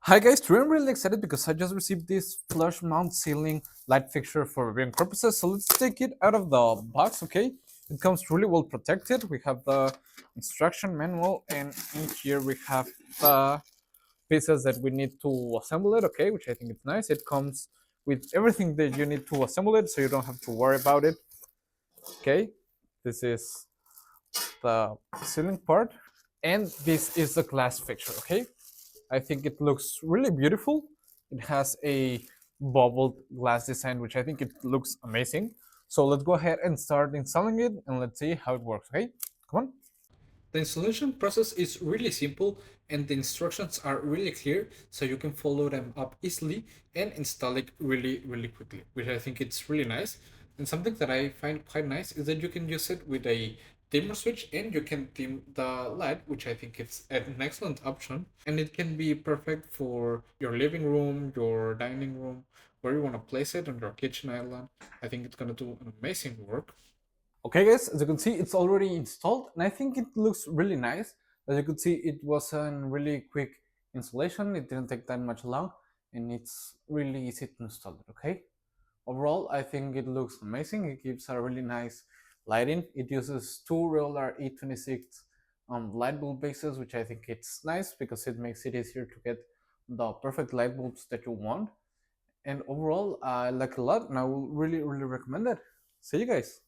Hi guys, today I'm really excited because I just received this flush mount ceiling light fixture for viewing purposes. So let's take it out of the box, okay? It comes really well protected. We have the instruction manual, and in here we have the pieces that we need to assemble it, okay? Which I think is nice. It comes with everything that you need to assemble it, so you don't have to worry about it, okay? This is the ceiling part, and this is the glass fixture, okay? I think it looks really beautiful. It has a bubbled glass design, which I think it looks amazing. So let's go ahead and start installing it, and let's see how it works, okay? Come on. The installation process is really simple, and the instructions are really clear, so you can follow them up easily and install it really quickly, which I think it's really nice. And something that I find quite nice is that you can use it with a dimmer switch, and you can dim the light, which I think is an excellent option. And it can be perfect for your living room, your dining room, where you want to place it on your kitchen island. I think it's gonna do an amazing work. Okay guys, as you can see, it's already installed, and I think it looks really nice. As you can see, it was a really quick installation. It didn't take that much long, and it's really easy to install it, okay? Overall, I think it looks amazing. It gives a really nice lighting. It uses two regular E26 light bulb bases, which I think it's nice because it makes it easier to get the perfect light bulbs that you want. And overall, I like it a lot, and I will really recommend it. See you guys.